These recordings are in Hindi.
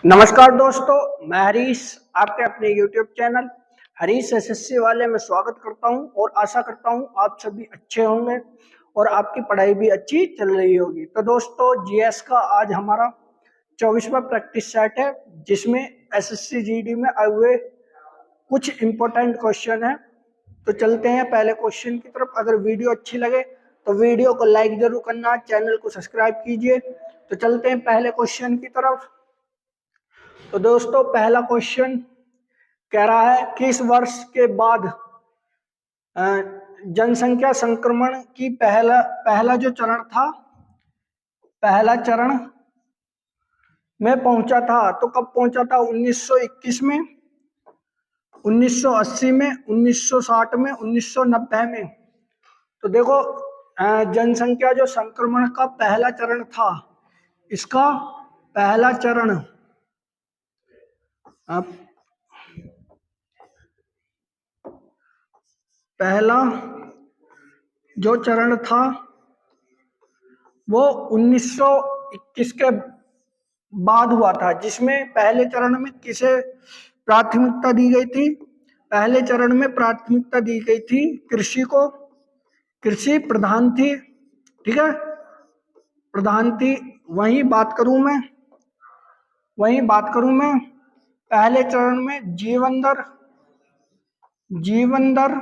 नमस्कार दोस्तों, मैं हरीश आपके अपने YouTube चैनल हरीश एसएससी वाले में स्वागत करता हूं और आशा करता हूं आप सभी अच्छे होंगे और आपकी पढ़ाई भी अच्छी चल रही होगी। तो दोस्तों, जीएस का आज हमारा 24वां प्रैक्टिस सेट है, जिसमें एसएससी जीडी में आए हुए कुछ इंपॉर्टेंट क्वेश्चन है। तो चलते हैं पहले क्वेश्चन की तरफ। अगर वीडियो अच्छी लगे तो वीडियो को लाइक जरूर करना, चैनल को सब्सक्राइब कीजिए। तो चलते हैं पहले क्वेश्चन की तरफ। तो दोस्तों, पहला क्वेश्चन कह रहा है किस वर्ष के बाद जनसंख्या संक्रमण की पहला जो चरण था, पहला चरण में पहुंचा था। तो कब पहुंचा था? 1921 में, 1980 में, 1960 में, 1990 में। तो देखो, जनसंख्या जो संक्रमण का पहला चरण था, इसका पहला चरण पहला जो चरण था वो 1921 के बाद हुआ था, जिसमें पहले चरण में किसे प्राथमिकता दी गई थी? पहले चरण में प्राथमिकता दी गई थी कृषि को। कृषि प्रधान थी, ठीक है, प्रधान थी। वही बात करूं मैं पहले चरण में जीवन दर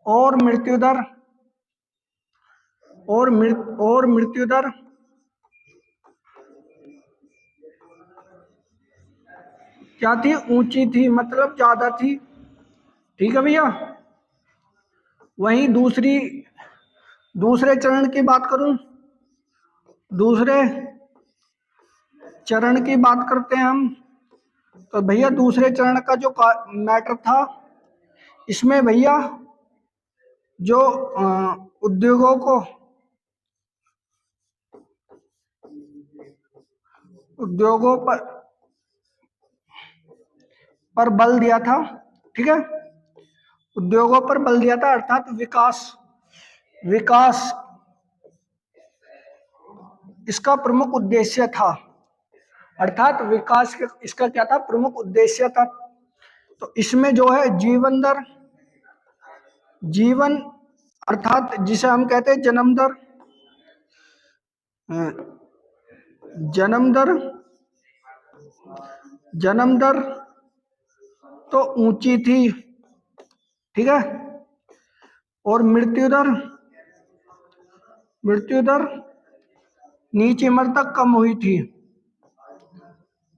और मृत्यु दर क्या थी? ऊंची थी, मतलब ज्यादा थी। ठीक है भैया। वहीं दूसरे चरण की बात करूं, दूसरे चरण की बात करते हैं हम। तो भैया, दूसरे चरण का जो मैटर था, इसमें भैया जो उद्योगों पर बल दिया था, ठीक है, उद्योगों पर बल दिया था, अर्थात विकास इसका प्रमुख उद्देश्य था। अर्थात विकास इसका क्या था? प्रमुख उद्देश्य था। तो इसमें जो है जीवन अर्थात जिसे हम कहते हैं जन्म दर तो ऊंची थी, ठीक है, और मृत्यु दर नीचे मर तक कम हुई थी।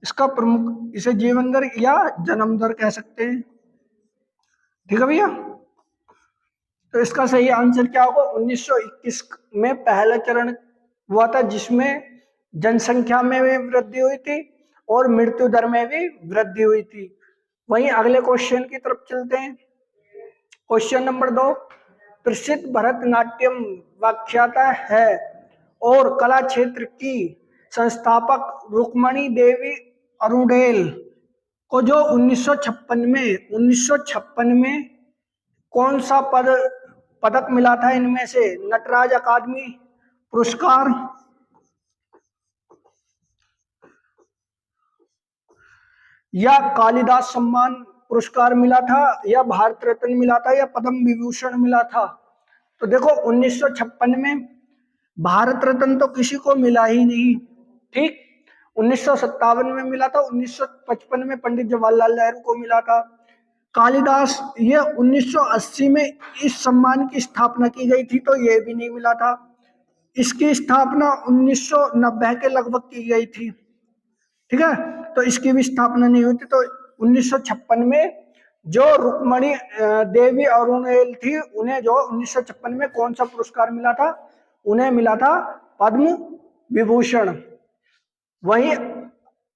इसका प्रमुख, इसे जीवन दर या जन्म दर कह सकते हैं, ठीक है भैया। तो इसका सही आंसर क्या होगा? 1921 में पहला चरण हुआ था, जिसमें जनसंख्या में भी वृद्धि हुई थी और मृत्यु दर में भी वृद्धि हुई थी। वहीं अगले क्वेश्चन की तरफ चलते हैं। क्वेश्चन नंबर 2, प्रसिद्ध भरतनाट्यम व्याख्याता है और कला क्षेत्र की संस्थापक रुक्मणी देवी अरुणेल को जो 1956 में कौन सा पदक मिला था? इनमें से नटराज अकादमी पुरस्कार, या कालिदास सम्मान पुरस्कार मिला था, या भारत रत्न मिला था, या पद्म विभूषण मिला था? तो देखो, 1956 में भारत रत्न तो किसी को मिला ही नहीं, ठीक। 1957 में मिला था, 1955 में पंडित जवाहरलाल नेहरू को मिला था। कालिदास, ये 1980 में इस सम्मान की स्थापना की गई थी, तो ये भी नहीं मिला था। इसकी स्थापना 1990 के लगभग की गई थी, ठीक है, तो इसकी भी स्थापना नहीं हुई थी। तो 1956 में जो रुक्मणी देवी अरुणेल थी, उन्हें जो 1956 में कौन सा पुरस्कार मिला था? उन्हें मिला था पद्म विभूषण। वहीं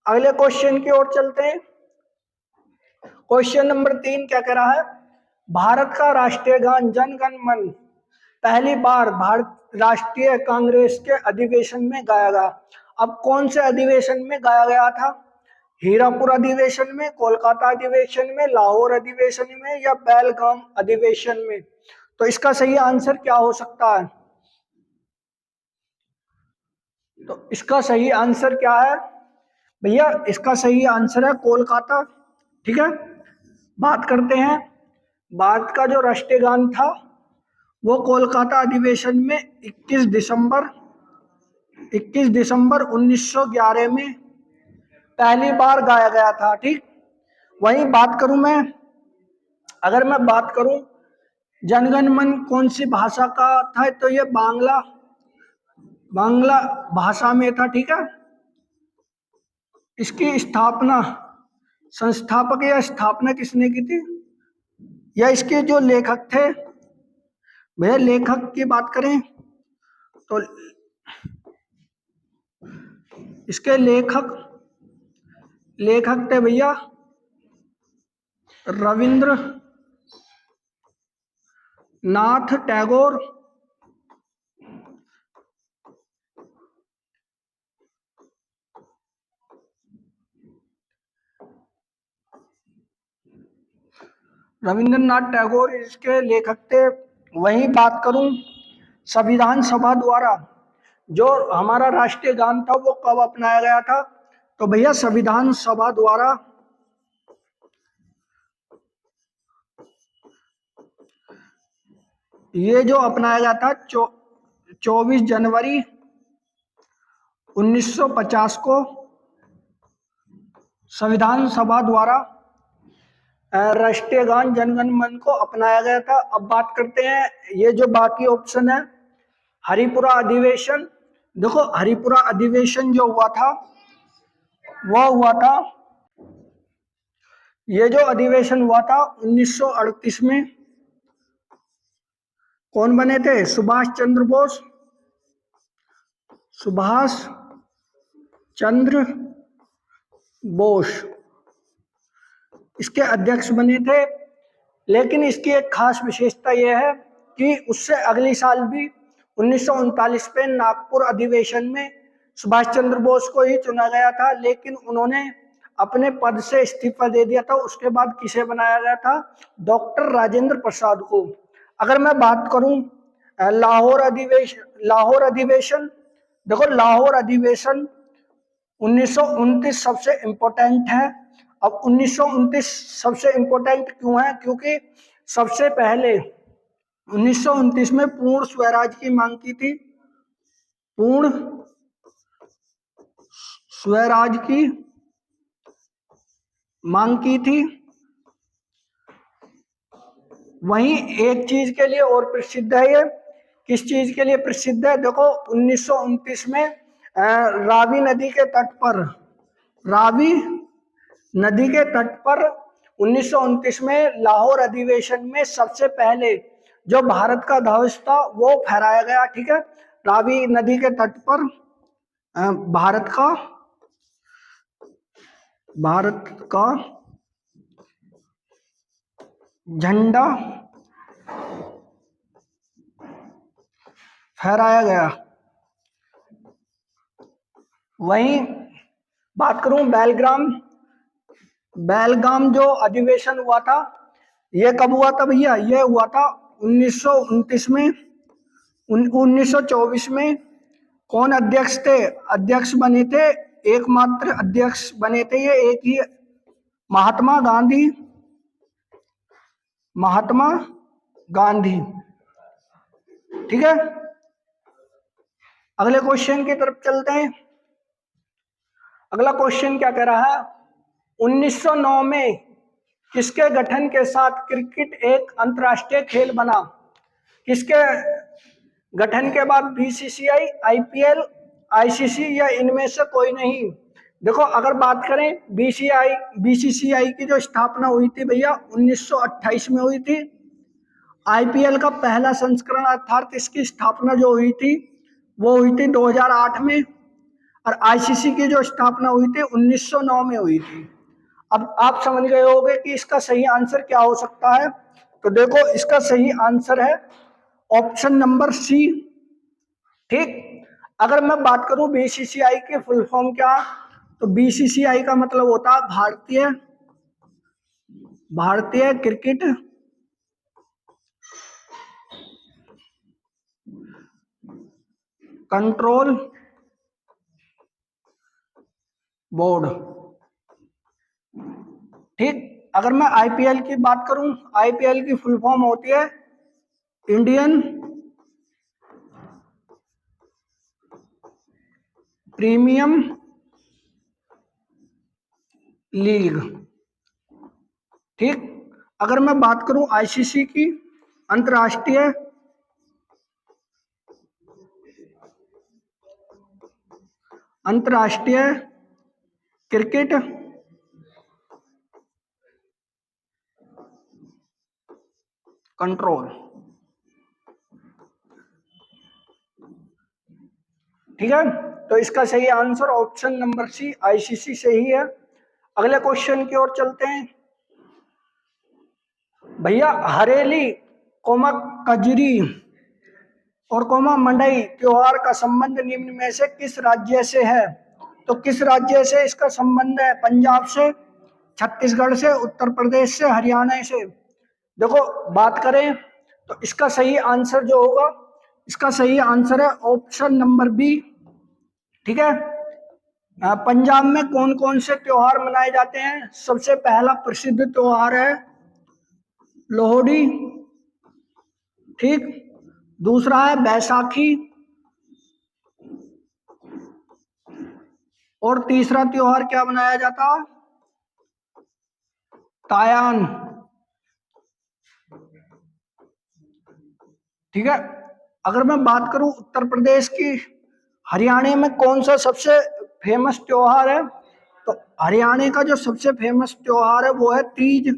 अगले क्वेश्चन की ओर चलते हैं। क्वेश्चन नंबर 3 क्या कह रहा है? भारत का राष्ट्रीय गान जन गण मन पहली बार भारत राष्ट्रीय कांग्रेस के अधिवेशन में गाया गया। अब कौन से अधिवेशन में गाया गया था? हीरापुर अधिवेशन में, कोलकाता अधिवेशन में, लाहौर अधिवेशन में, या बेलगाम अधिवेशन में? तो इसका सही आंसर क्या हो सकता है? तो इसका सही आंसर क्या है? भैया इसका सही आंसर है कोलकाता। ठीक है, बात करते हैं भारत का जो राष्ट्रीय गान था वो कोलकाता अधिवेशन में 21 दिसंबर 1911 में पहली बार गाया गया था। ठीक, वहीं बात करूं मैं, अगर मैं बात करूं जनगण मन कौन सी भाषा का था, तो ये बांग्ला बांग्ला भाषा में था। ठीक है, इसकी स्थापना, संस्थापक या स्थापना किसने की थी, या इसके जो लेखक थे, भैया लेखक की बात करें तो इसके लेखक लेखक थे भैया रविंद्र नाथ टैगोर। रविंद्रनाथ टैगोर इसके लेखक थे। वहीं बात करूं संविधान सभा द्वारा जो हमारा राष्ट्रीय गान था वो कब अपनाया गया था, तो भैया संविधान सभा द्वारा ये जो अपनाया गया था 24 जनवरी 1950 को संविधान सभा द्वारा राष्ट्रीय गान जनगण मन को अपनाया गया था। अब बात करते हैं ये जो बाकी ऑप्शन है, हरिपुरा अधिवेशन। देखो हरिपुरा अधिवेशन जो हुआ था वो हुआ था, ये जो अधिवेशन हुआ था 1938 में। कौन बने थे, सुभाष चंद्र बोस, सुभाष चंद्र बोस इसके अध्यक्ष बने थे। लेकिन इसकी एक खास विशेषता यह है कि उससे अगली साल भी 1939 में नागपुर अधिवेशन में सुभाष चंद्र बोस को ही चुना गया था, लेकिन उन्होंने अपने पद से इस्तीफा दे दिया था। उसके बाद किसे बनाया गया था, डॉक्टर राजेंद्र प्रसाद को। अगर मैं बात करूं लाहौर अधिवेशन, देखो लाहौर अधिवेशन 1929 सबसे इम्पोर्टेंट है। अब 1929 सबसे इम्पोर्टेंट क्यों है, क्योंकि सबसे पहले 1929 में पूर्ण स्वराज की मांग की थी, पूर्ण स्वराज की मांग की थी। वहीं एक चीज के लिए और प्रसिद्ध है, ये किस चीज के लिए प्रसिद्ध है, देखो 1929 में रावी नदी के तट पर, रावी नदी के तट पर 1929 में लाहौर अधिवेशन में सबसे पहले जो भारत का ध्वज था वो फहराया गया। ठीक है, रावी नदी के तट पर भारत का झंडा फहराया गया। वहीं बात करूं बेलगाम जो अधिवेशन हुआ था ये कब हुआ था भैया, ये हुआ था 1929 में। 1924 में कौन अध्यक्ष थे, अध्यक्ष बने थे, एकमात्र अध्यक्ष बने थे ये एक ही, महात्मा गांधी, महात्मा गांधी। ठीक है, अगले क्वेश्चन की तरफ चलते हैं। अगला क्वेश्चन क्या कह रहा है, 1909 में किसके गठन के साथ क्रिकेट एक अंतर्राष्ट्रीय खेल बना, किसके गठन के बाद, बीसीसीआई, आईपीएल, आईसीसी या इनमें से कोई नहीं। देखो अगर बात करें बीसीसीआई की जो स्थापना हुई थी भैया 1928 में हुई थी। आईपीएल का पहला संस्करण अर्थात इसकी स्थापना जो हुई थी वो हुई थी 2008 में, और आईसीसी की जो स्थापना हुई थी 1909 में हुई थी। अब आप समझ गए होंगे कि इसका सही आंसर क्या हो सकता है, तो देखो इसका सही आंसर है ऑप्शन नंबर सी। ठीक, अगर मैं बात करूं बीसीसीआई की फुल फॉर्म क्या, तो बीसीसीआई का मतलब होता है भारतीय क्रिकेट कंट्रोल बोर्ड। ठीक, अगर मैं आईपीएल की बात करूं, आईपीएल की फुल फॉर्म होती है इंडियन प्रीमियम लीग। ठीक, अगर मैं बात करूं आईसीसी की, अंतर्राष्ट्रीय क्रिकेट कंट्रोल। ठीक है, तो इसका सही answer option number C ICC से ही है। अगले क्वेश्चन की ओर चलते हैं भैया। हरेली कोमा कजरी और कोमा मंडई त्योहार का संबंध निम्न में से किस राज्य से है? तो किस राज्य से इसका संबंध है? पंजाब से, छत्तीसगढ़ से, उत्तर प्रदेश से, हरियाणा से। देखो बात करें तो इसका सही आंसर जो होगा, इसका सही आंसर है ऑप्शन नंबर बी। ठीक है, पंजाब में कौन कौन से त्योहार मनाए जाते हैं? सबसे पहला प्रसिद्ध त्योहार है लोहड़ी। ठीक, दूसरा है बैसाखी, और तीसरा त्योहार क्या मनाया जाता? तायान। ठीक है, अगर मैं बात करूं उत्तर प्रदेश की, हरियाणा में कौन सा सबसे फेमस त्योहार है? तो हरियाणा का जो सबसे फेमस त्योहार है वो है तीज।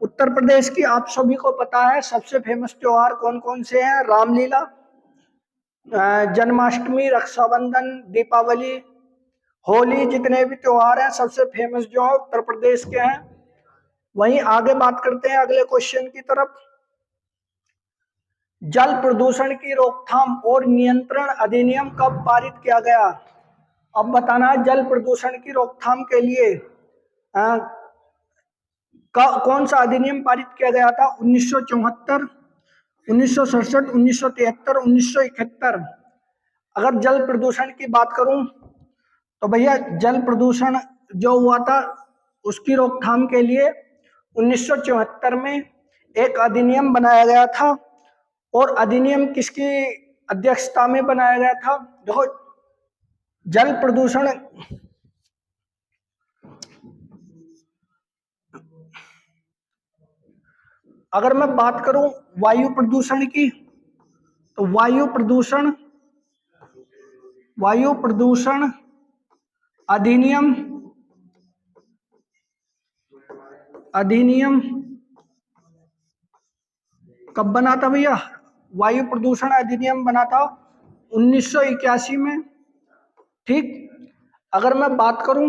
उत्तर प्रदेश की आप सभी को पता है सबसे फेमस त्योहार कौन कौन से हैं? रामलीला, जन्माष्टमी, रक्षाबंधन, दीपावली, होली। जितने भी त्योहार हैं सबसे फेमस जो है उत्तर प्रदेश के हैं। वहीं आगे बात करते हैं अगले क्वेश्चन की तरफ। जल प्रदूषण की रोकथाम और नियंत्रण अधिनियम कब पारित किया गया? अब बताना है जल प्रदूषण की रोकथाम के लिए कौन सा अधिनियम पारित किया गया था? 1974, 1967, 1973, 1971। अगर जल प्रदूषण की बात करूं तो भैया जल प्रदूषण जो हुआ था उसकी रोकथाम के लिए 1974 में एक अधिनियम बनाया गया था। और अधिनियम किसकी अध्यक्षता में बनाया गया था? देखो जल प्रदूषण अगर मैं बात करूं वायु प्रदूषण की, तो वायु प्रदूषण अधिनियम कब बना था भैया? वायु प्रदूषण अधिनियम बना था 1981 में। ठीक, अगर मैं बात करूं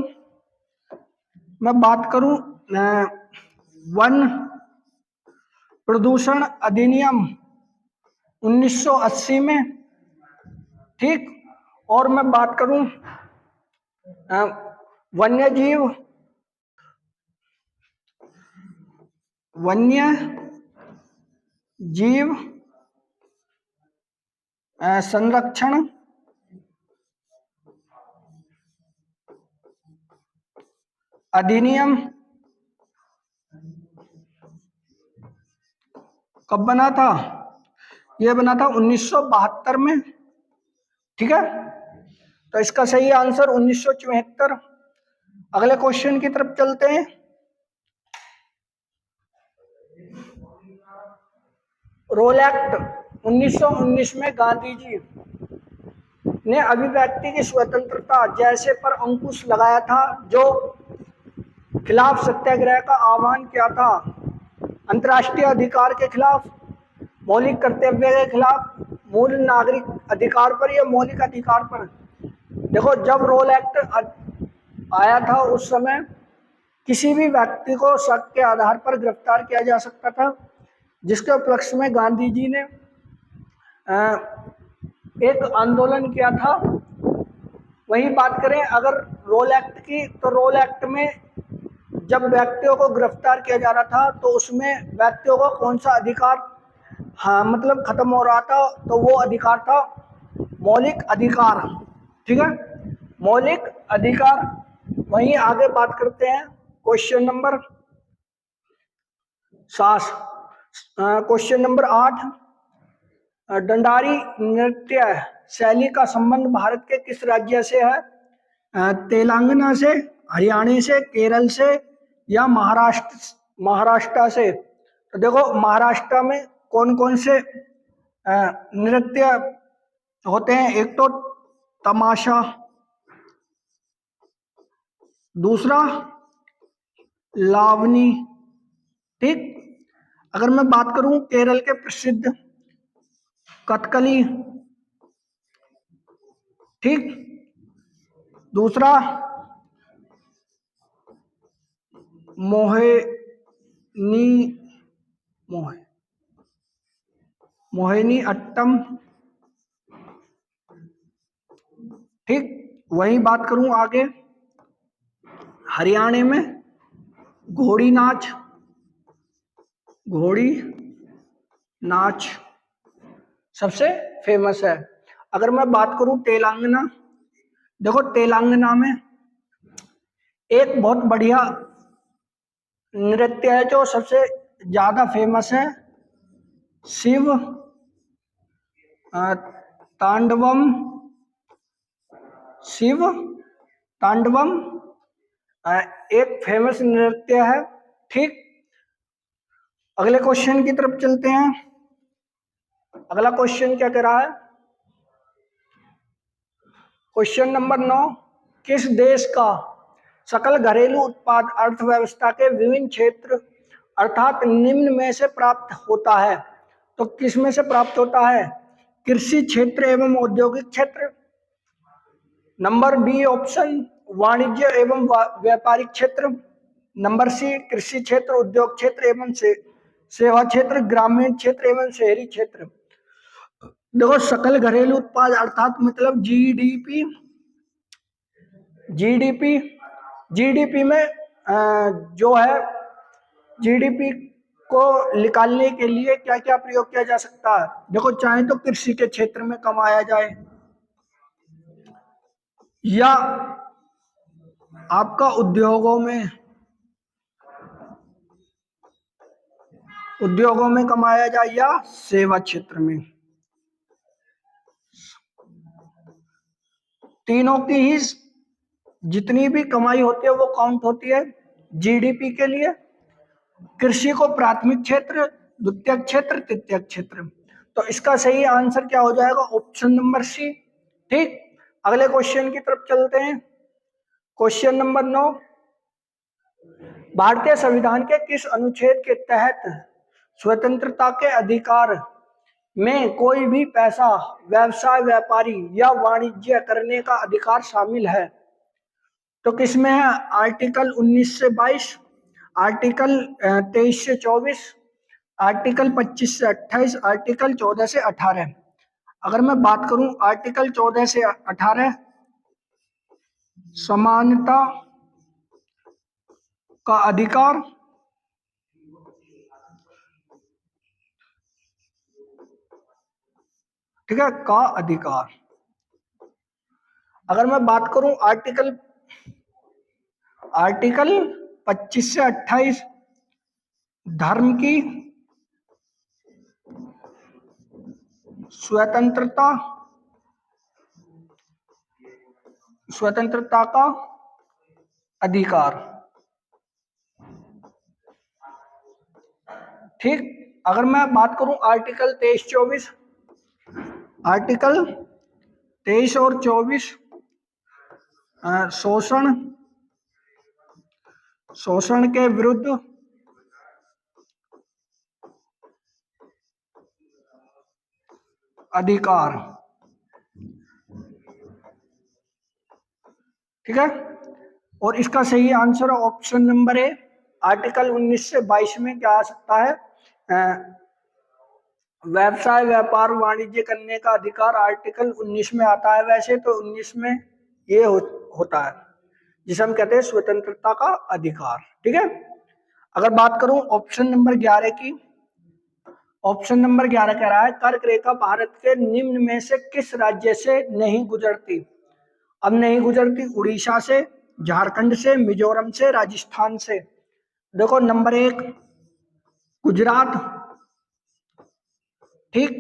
वन प्रदूषण अधिनियम 1980 में। ठीक, और मैं बात करूं वन्य जीव संरक्षण अधिनियम कब बना था? यह बना था 1972 में। ठीक है, तो इसका सही आंसर 1974। अगले क्वेश्चन की तरफ चलते हैं। रोल एक्ट 1919 में गांधी जी ने अभिव्यक्ति की स्वतंत्रता जैसे पर अंकुश लगाया था, जो खिलाफ सत्याग्रह का आह्वान किया था, अंतर्राष्ट्रीय अधिकार के खिलाफ, मौलिक कर्तव्य के खिलाफ, मूल नागरिक अधिकार पर या मौलिक अधिकार पर। देखो जब रोल एक्ट आया था उस समय किसी भी व्यक्ति को शक के आधार पर गिरफ्तार किया जा सकता था, जिसके उपलक्ष्य में गांधी जी ने एक आंदोलन किया था। वही बात करें अगर रोल एक्ट की, तो रोल एक्ट में जब व्यक्तियों को गिरफ्तार किया जा रहा था तो उसमें व्यक्तियों को कौन सा अधिकार मतलब खत्म हो रहा था? तो वो अधिकार था मौलिक अधिकार। ठीक है, मौलिक अधिकार वहीं आगे बात करते हैं question number 7। Question number 8, Dandari नृत्य शैली का संबंध भारत के किस राज्य से है? तेलंगाना से, हरियाणा से, केरल से या महाराष्ट्र से। तो देखो महाराष्ट्र में कौन कौन से नृत्य होते हैं? एक तो तमाशा, दूसरा लावनी। ठीक, अगर मैं बात करूं केरल के प्रसिद्ध कथकली, ठीक, दूसरा मोहिनी अट्टम। ठीक, वही बात करूं आगे हरियाणा में घोड़ी नाच सबसे फेमस है। अगर मैं बात करूं तेलंगाना, देखो तेलंगाना में एक बहुत बढ़िया नृत्य है जो सबसे ज्यादा फेमस है, शिव तांडवम एक फेमस नृत्य है। ठीक, अगले क्वेश्चन की तरफ चलते हैं। अगला क्वेश्चन क्या कह रहा है? क्वेश्चन नंबर 9, किस देश का सकल घरेलू उत्पाद अर्थव्यवस्था के विभिन्न क्षेत्र अर्थात निम्न में से प्राप्त होता है? तो किस में से प्राप्त होता है? कृषि क्षेत्र एवं औद्योगिक क्षेत्र। नंबर बी ऑप्शन वाणिज्य एवं व्यापारिक क्षेत्र। नंबर सी कृषि क्षेत्र, उद्योग क्षेत्र एवं सेवा क्षेत्र, ग्रामीण क्षेत्र एवं शहरी क्षेत्र। देखो सकल घरेलू उत्पाद अर्थात मतलब जीडीपी जीडीपी में जो है जीडीपी को निकालने के लिए क्या क्या प्रयोग किया जा सकता है? देखो चाहे तो कृषि के क्षेत्र में कमाया जाए या आपका उद्योगों में कमाया जाए या सेवा क्षेत्र में। तीनों की ही जितनी भी कमाई होती है वो काउंट होती है जीडीपी के लिए। कृषि को प्राथमिक क्षेत्र, द्वितीयक क्षेत्र, तृतीयक क्षेत्र। तो इसका सही आंसर क्या हो जाएगा? Option number C. ठीक, अगले क्वेश्चन की तरफ चलते हैं। क्वेश्चन नंबर 9, भारतीय संविधान के किस अनुच्छेद के तहत स्वतंत्रता के अधिकार में कोई भी पैसा, व्यवसाय, व्यापारी या वाणिज्य करने का अधिकार शामिल है? तो किसमें है? आर्टिकल 19 से 22, आर्टिकल 23 से 24, आर्टिकल 25 से 28, आर्टिकल 14 से 18। अगर मैं बात करूं आर्टिकल 14 से 18, समानता का अधिकार, ठीक है, का अधिकार। अगर मैं बात करूं आर्टिकल 25 से 28, धर्म की स्वतंत्रता का अधिकार। ठीक, अगर मैं बात करूं आर्टिकल 23-24, आर्टिकल 23 और 24 शोषण के विरुद्ध अधिकार। ठीक है, और इसका सही answer option number A, article 19 से 22 में क्या आ सकता है? व्यवसाय, व्यापार, वाणिज्य करने का अधिकार आर्टिकल 19 में आता है। वैसे तो 19 में ये होता है जिसे हम कहते हैं स्वतंत्रता का अधिकार। ठीक है, अगर बात करूं ऑप्शन नंबर 11 की, ऑप्शन नंबर 11 कह रहा है कर्क रेखा भारत के निम्न में से किस राज्य से नहीं गुजरती? अब नहीं गुजरती उड़ीसा से, झारखंड से, मिजोरम से, राजस्थान से। देखो नंबर 1 गुजरात, ठीक।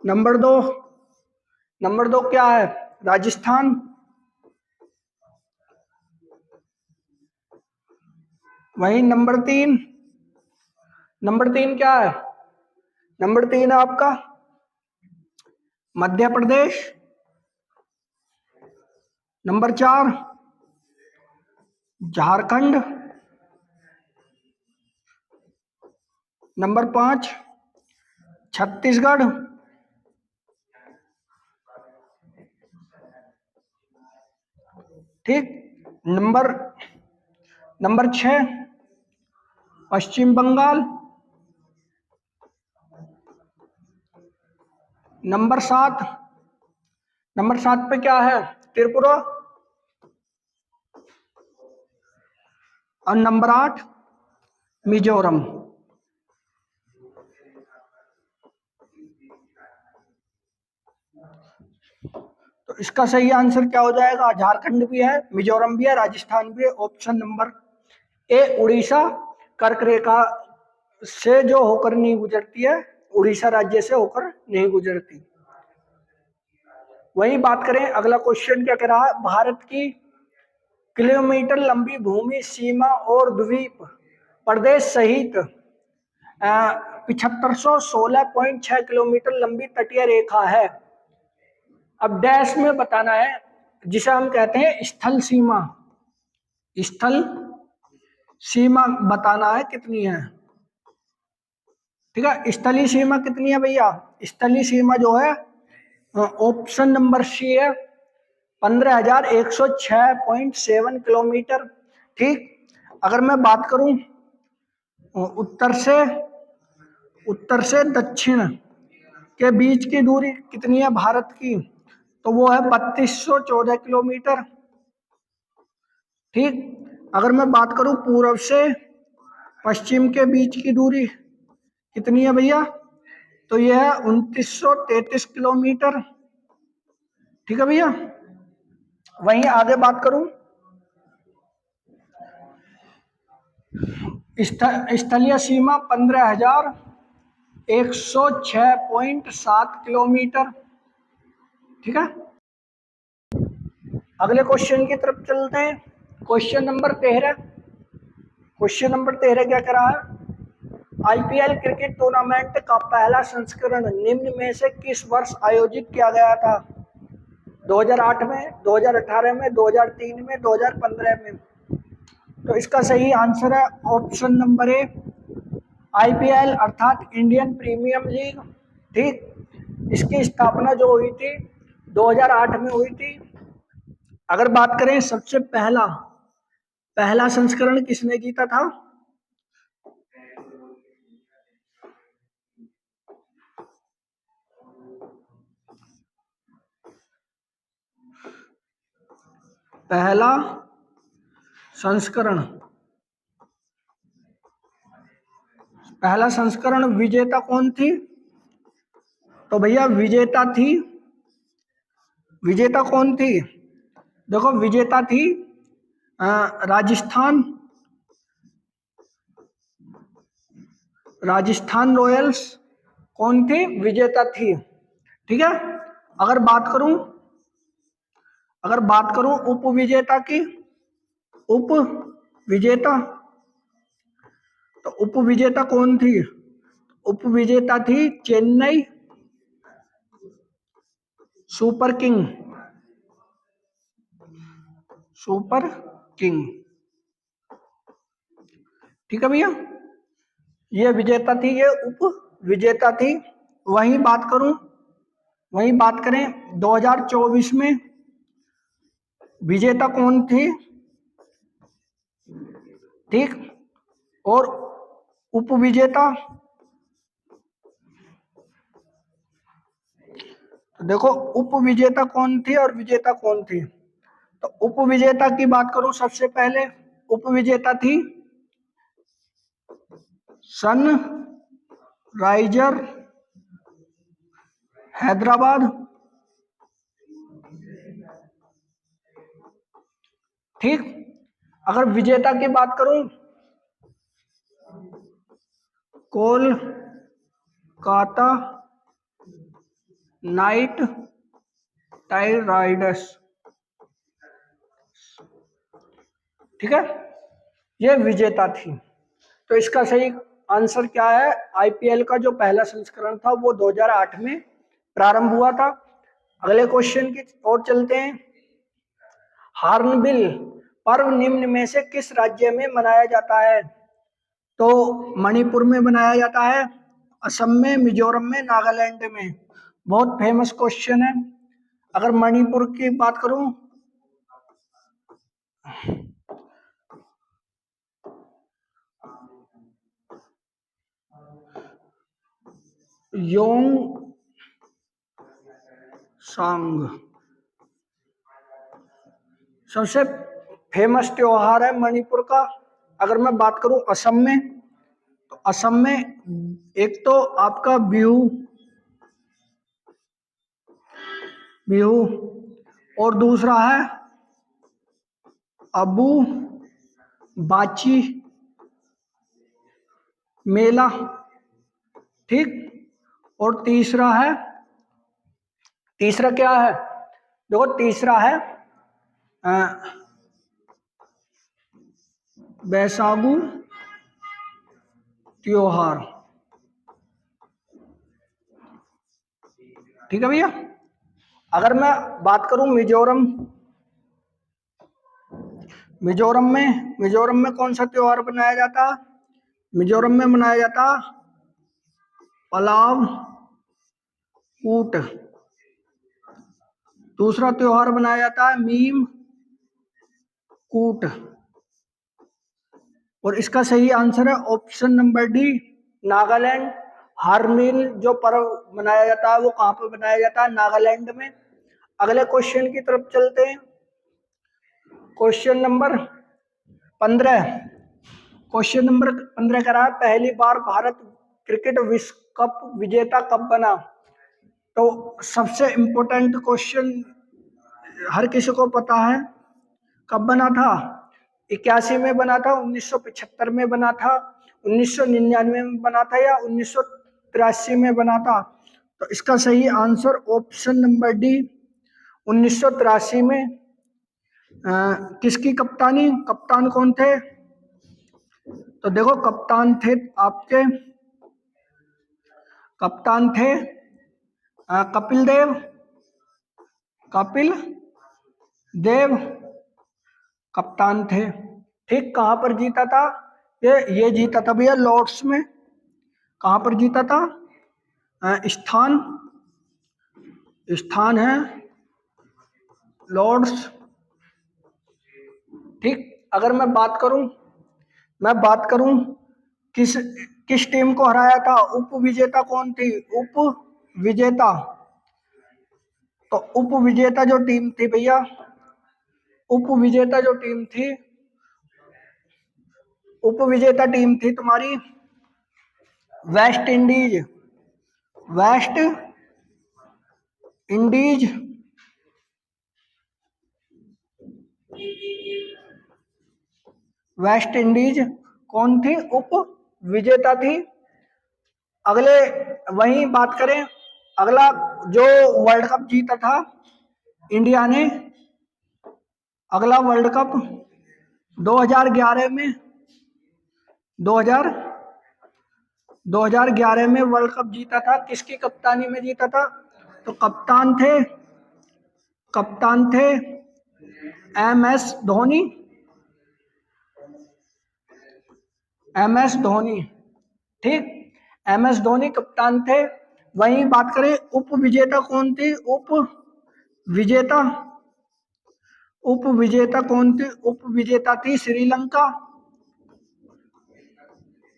नंबर 2 क्या है? राजस्थान। वही नंबर 3 क्या है? नंबर 3 है आपका मध्य प्रदेश। नंबर 4 झारखंड। नंबर 5 छत्तीसगढ़। ठीक। नंबर 6 पश्चिम बंगाल। नंबर 7 पे क्या है? त्रिपुरा। और नंबर 8 मिजोरम। तो इसका सही आंसर क्या हो जाएगा? झारखंड भी है, मिजोरम भी है, राजस्थान भी है। ऑप्शन नंबर ए उड़ीसा कर्क रेखा से जो होकर नहीं गुजरती है, उड़ीसा राज्य से होकर नहीं गुजरती। वही बात करें, अगला क्वेश्चन क्या कह रहा है? भारत की किलोमीटर लंबी भूमि सीमा और द्वीप प्रदेश सहित 7516.6 किलोमीटर लंबी तटीय रेखा है। अब डैश में बताना है, जिसे हम कहते हैं स्थल सीमा। स्थल सीमा बताना है कितनी है, ठीक है। स्थलीय सीमा कितनी है भैया? स्थलीय सीमा जो है ऑप्शन नंबर सी है 15,106.7 किलोमीटर, ठीक। अगर मैं बात करूं उत्तर से दक्षिण के बीच की दूरी कितनी है भारत की? तो वो है 3214 किलोमीटर, ठीक। अगर मैं बात करूं पूर्व से पश्चिम के बीच की दूरी कितनी है भैया? तो यह है 2933 किलोमीटर, ठीक है भैया। वहीं आगे बात करूं स्थलीय सीमा 15,106.7 किलोमीटर, ठीक है। अगले क्वेश्चन की तरफ चलते हैं। क्वेश्चन नंबर 13 क्या कह रहा है? आईपीएल क्रिकेट टूर्नामेंट का पहला संस्करण निम्न में से किस वर्ष आयोजित किया गया था? 2008 में, 2018 में, 2003 में, 2015 में। तो इसका सही आंसर है ऑप्शन नंबर ए आईपीएल अर्थात इंडियन प्रीमियम लीग, ठीक। इसकी स्थापना जो हुई थी 2008 में हुई थी। अगर बात करें सबसे पहला संस्करण किसने जीता था? पहला संस्करण विजेता कौन थी? तो भैया विजेता कौन थी? देखो विजेता थी राजस्थान रॉयल्स कौन थी? विजेता थी, ठीक है। अगर बात करूं उप विजेता, तो उप विजेता कौन थी? उप विजेता थी चेन्नई सुपर किंग, ठीक है भैया। ये विजेता थी, ये उप विजेता थी। वहीं बात करें 2024 में विजेता कौन थी, ठीक। और उप विजेता, तो देखो उप विजेता कौन थी और विजेता कौन थी। तो उप विजेता की बात करूं, सबसे पहले उप विजेता थी सन राइजर हैदराबाद, ठीक। अगर विजेता की बात करूं, कोलकाता नाइट राइडर्स, ठीक है, ये विजेता थी। तो इसका सही आंसर क्या है? आईपीएल का जो पहला संस्करण था वो 2008 में प्रारंभ हुआ था। अगले क्वेश्चन की ओर चलते हैं। हार्नबिल पर्व निम्न में से किस राज्य में मनाया जाता है? तो मणिपुर में मनाया जाता है, असम में, मिजोरम में, नागालैंड में। बहुत फेमस क्वेश्चन है। अगर मणिपुर की बात करूं, योंग सांग सबसे फेमस त्योहार है मणिपुर का। अगर मैं बात करूं असम में, तो असम में एक तो आपका बिहू और दूसरा है अबू बाची मेला, ठीक। और तीसरा क्या है? देखो तीसरा है बैसागु त्योहार, ठीक है भैया। अगर मैं बात करूं मिजोरम में कौन सा त्योहार मनाया जाता? मिजोरम में मनाया जाता पलाव कूट। दूसरा त्योहार मनाया जाता है मीम कूट। और इसका सही आंसर है option number D, Nagaland. Hornbill जो पर्व मनाया जाता है वो कहां पर मनाया जाता है? नागालैंड में। अगले क्वेश्चन की तरफ चलते हैं। Question number 15। क्वेश्चन नंबर 15 कह रहा है, पहली बार भारत क्रिकेट विश्व कप विजेता कब बना? तो सबसे इंपॉर्टेंट क्वेश्चन, हर किसी को पता है, कब बना था? 81 में बना था, 1975 में बना था, 1999 में बना था, या 1983 में बना था? तो इसका सही आंसर ऑप्शन नंबर डी, 1983 में। किसकी कप्तान कौन थे? तो देखो कप्तान थे आपके, कप्तान थे कपिल देव कप्तान थे, ठीक। कहां पर जीता था? ये जीता था भैया लॉर्ड्स में। कहां पर जीता था? स्थान है लॉर्ड्स, ठीक। अगर मैं बात करूं किस किस टीम को हराया था? उप विजेता कौन थी? उप विजेता, तो उप विजेता जो टीम थी भैया, उप विजेता जो टीम थी, उप विजेता टीम थी तुम्हारी West Indies. West Indies West Indies कौन थी? उप विजेता थी। अगले वहीं बात करें, अगला जो वर्ल्ड कप जीता था इंडिया ने, अगला वर्ल्ड कप 2011 में, 2000 2011 में वर्ल्ड कप जीता था। किसकी कप्तानी में जीता था? तो कप्तान थे एम एस धोनी, ठीक। एम एस धोनी कप्तान थे। वहीं बात करें उप विजेता कौन थी? विजेता उप विजेता कौन थी? उप विजेता थी श्रीलंका,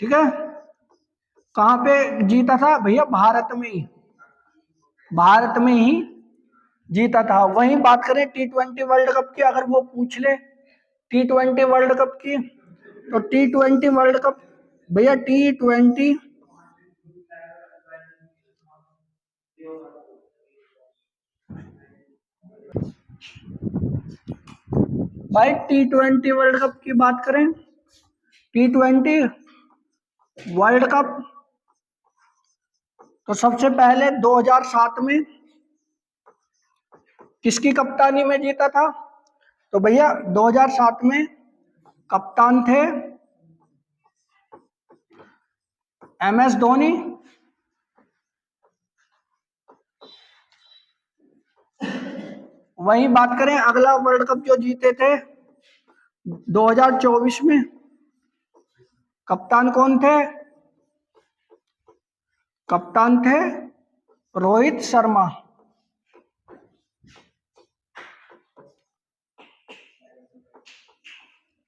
ठीक है। कहां पे जीता था भैया? भारत में ही जीता था। वहीं बात करें T20 वर्ल्ड कप की, अगर वो पूछ ले T20 वर्ल्ड कप की, तो T20 वर्ल्ड कप भैया, T20 भाई T20 वर्ल्ड कप की बात करें, T20 वर्ल्ड कप तो सबसे पहले 2007 में किसकी कप्तानी में जीता था? तो भैया 2007 में कप्तान थे MS धोनी। वहीं बात करें अगला वर्ल्ड कप जो जीते थे 2024 में, कप्तान कौन थे? कप्तान थे रोहित शर्मा।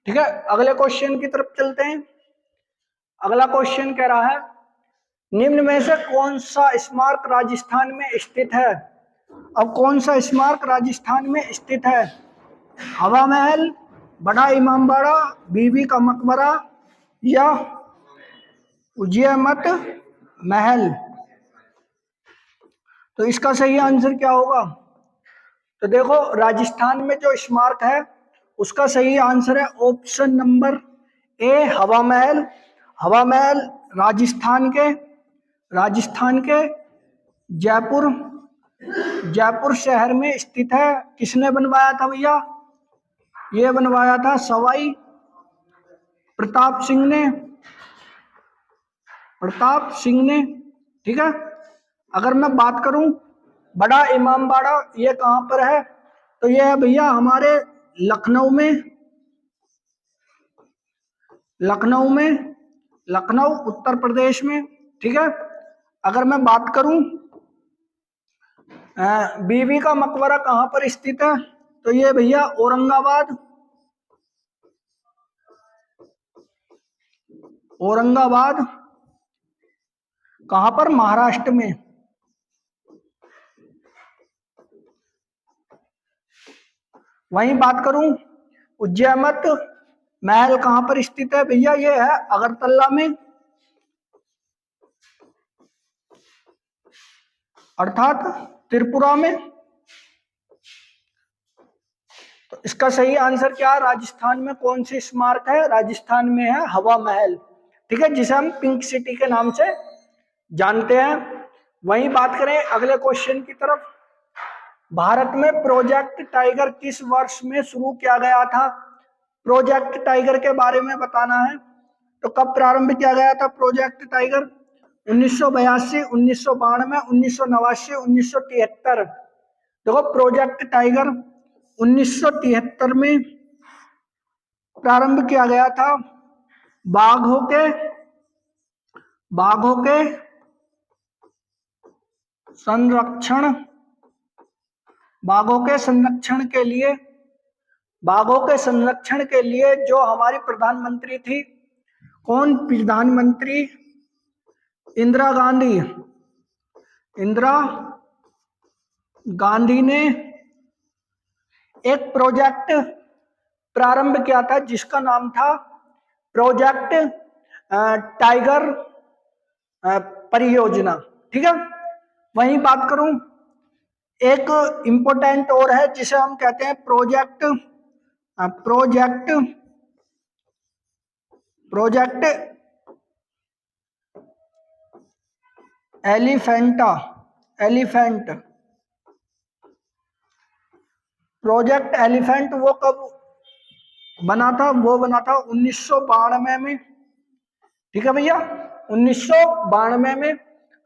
ठीक है, अगले क्वेश्चन की तरफ चलते हैं। अगला क्वेश्चन कह रहा है निम्न में से कौन सा स्मारक राजस्थान में स्थित है? अब कौन सा स्मारक राजस्थान में स्थित है? हवा महल, बड़ा इमामबाड़ा, बीबी का मकबरा या उजियामत महल? तो इसका सही आंसर क्या होगा? तो देखो राजस्थान में जो स्मारक है उसका सही आंसर है ऑप्शन नंबर ए, हवा महल। हवा महल राजस्थान के जयपुर शहर में स्थित है। किसने बनवाया था भैया? ये बनवाया था सवाई प्रताप सिंह ने। ठीक है, अगर मैं बात करूं बड़ा इमामबाड़ा ये कहां पर है? तो ये है भैया हमारे लखनऊ उत्तर प्रदेश में। ठीक है, अगर मैं बात करूं बीबी का मकबरा कहां पर स्थित है? तो ये भैया औरंगाबाद कहां पर? महाराष्ट्र में। वहीं बात करूं उज्जैमत महल कहां पर स्थित है? भैया ये है अगरतला में, अर्थात त्रिपुरा में। तो इसका सही आंसर क्या है? राजस्थान में कौन सी स्मारक है? राजस्थान में है हवा महल। ठीक है, जिसे हम पिंक सिटी के नाम से जानते हैं। वहीं बात करें अगले क्वेश्चन की तरफ, भारत में प्रोजेक्ट टाइगर किस वर्ष में शुरू किया गया था? प्रोजेक्ट टाइगर के बारे में बताना है। तो कब प्रारंभ किया गया था प्रोजेक्ट टाइगर? 1982, 1992, 1989, 1973। देखो प्रोजेक्ट टाइगर 1973 में प्रारंभ किया गया था। बाघों के संरक्षण के लिए जो हमारी प्रधानमंत्री थी, कौन प्रधानमंत्री? इंदिरा गांधी ने एक प्रोजेक्ट प्रारंभ किया था जिसका नाम था प्रोजेक्ट टाइगर परियोजना। ठीक है, वहीं बात करूं एक इंपॉर्टेंट और है जिसे हम कहते हैं प्रोजेक्ट एलिफेंट। प्रोजेक्ट एलिफेंट वो कब बना था? वो बना था 1992 में। ठीक है भैया, 1992 में।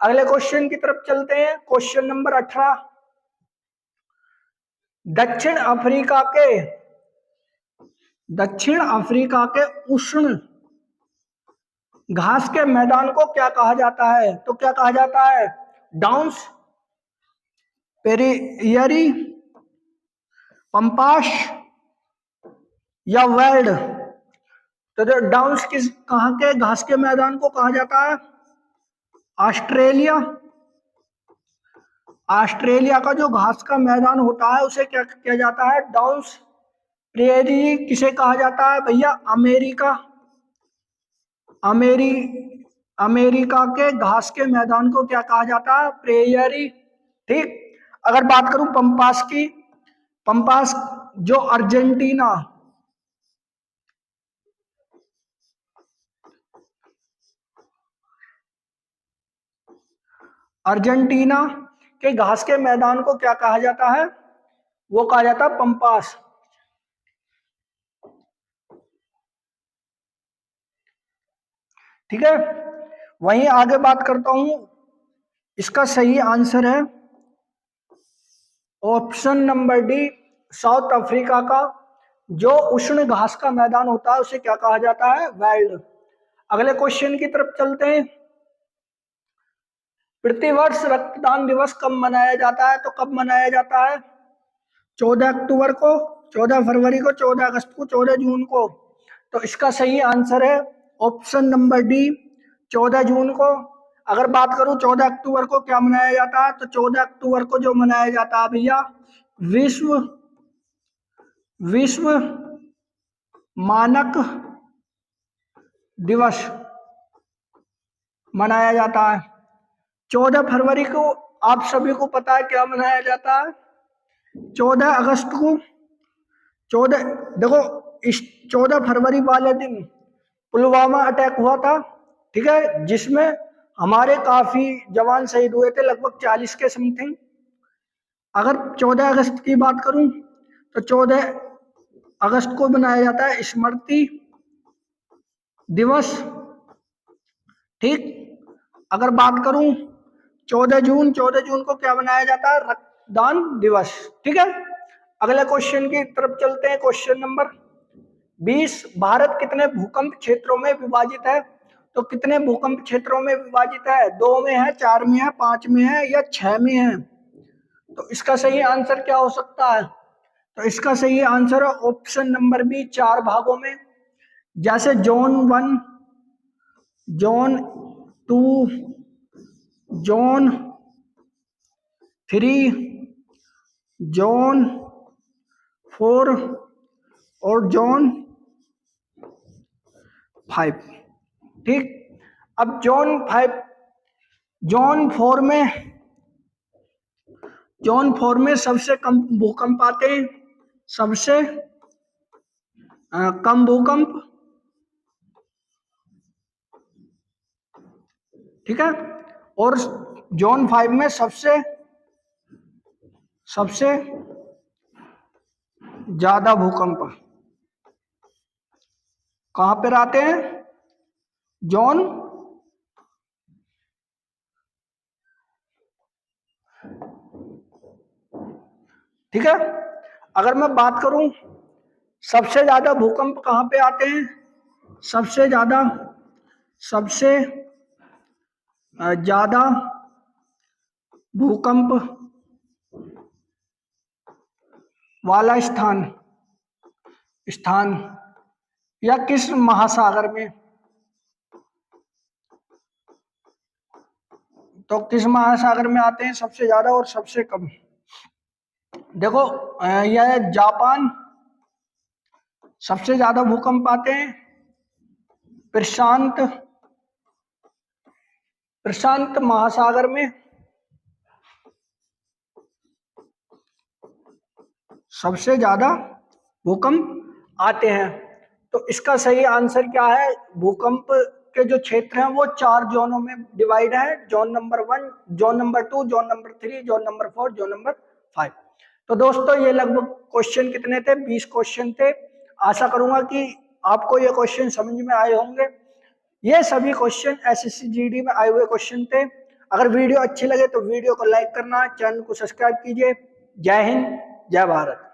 अगले क्वेश्चन की तरफ चलते हैं, क्वेश्चन नंबर 18। दक्षिण अफ्रीका के उष्ण घास के मैदान को क्या कहा जाता है? तो क्या कहा जाता है? डाउन्स, पेरियरी, पंपास या वेल्ड? तो जो डाउन्स कहाँ के घास के मैदान को कहा जाता है? ऑस्ट्रेलिया का जो घास का मैदान होता है उसे क्या किया जाता है? डाउन्स। प्रेयरी किसे कहा जाता है भैया? अमेरिका के घास के मैदान को क्या कहा जाता है? प्रेयरी। ठीक, अगर बात करूं पंपास की, पंपास जो अर्जेंटीना अर्जेंटीना के घास के मैदान को क्या कहा जाता है? वो कहा जाता है पंपास। ठीक है, वहीं आगे बात करता हूं, इसका सही आंसर है option number D, south Africa का जो उष्ण घास का मैदान होता है उसे क्या कहा जाता है? वाइल्ड। अगले क्वेश्चन की तरफ चलते हैं। प्रतिवर्ष रक्तदान दिवस कब मनाया जाता है? तो कब मनाया जाता है? 14 अक्टूबर को, 14 फरवरी को, 14 अगस्त को, 14 जून को। तो इसका सही आंसर है ऑप्शन नंबर डी, 14 जून को। अगर बात करूं 14 अक्टूबर को क्या मनाया जाता है, तो 14 अक्टूबर को जो मनाया जाता है भैया, विश्व मानक दिवस मनाया जाता है। 14 फरवरी को आप सभी को पता है क्या मनाया जाता है? 14 अगस्त को, 14 देखो इस 14 फरवरी वाले दिन पुलवामा अटैक हुआ था, ठीक है, जिसमें हमारे काफी जवान शहीद हुए थे, लगभग 40 के समथिंग। अगर 14 अगस्त की बात करूं तो 14 अगस्त को मनाया जाता है स्मृति दिवस। ठीक, अगर बात करूं 14 जून को क्या मनाया जाता है? रक्तदान दिवस। ठीक है, अगले क्वेश्चन की तरफ चलते हैं। क्वेश्चन नंबर 20, भारत कितने भूकंप क्षेत्रों में विभाजित है? तो कितने भूकंप क्षेत्रों में विभाजित है? 2 में है, 4 में है, 5 में है या 6 में है? तो इसका सही आंसर क्या हो सकता है? तो इसका सही आंसर है ऑप्शन नंबर बी, 4 भागों में। जैसे जोन 1, जोन 2, जोन 3, जोन 4 और जोन 5। ठीक, अब जोन 4 में सबसे कम भूकंप आते हैं, सबसे कम भूकंप। ठीक है, और जोन 5 में सबसे ज्यादा भूकंप कहां पर आते हैं? जोन ठीक है, अगर मैं बात करूं सबसे ज्यादा भूकंप कहां पे आते हैं? सबसे ज्यादा भूकंप वाला स्थान या किस महासागर में? तो किस महासागर में आते हैं सबसे ज्यादा और सबसे कम? देखो यह जापान, सबसे ज्यादा भूकंप आते हैं प्रशांत महासागर में, सबसे ज्यादा भूकंप आते हैं। तो इसका सही आंसर क्या है? भूकंप के जो क्षेत्र हैं वो 4 जोनों में डिवाइड है, zone number 1, zone number 2, zone number 3, zone number 4, zone number 5। तो दोस्तों ये लगभग क्वेश्चन कितने थे? 20 क्वेश्चन थे। आशा करूंगा कि आपको ये क्वेश्चन समझ में आए होंगे। ये सभी क्वेश्चन एसएससी जीडी में आए हुए क्वेश्चन थे। अगर वीडियो अच्छी लगे तो वीडियो को लाइक करना, चैनल को सब्सक्राइब कीजिए। जय हिंद, जय भारत।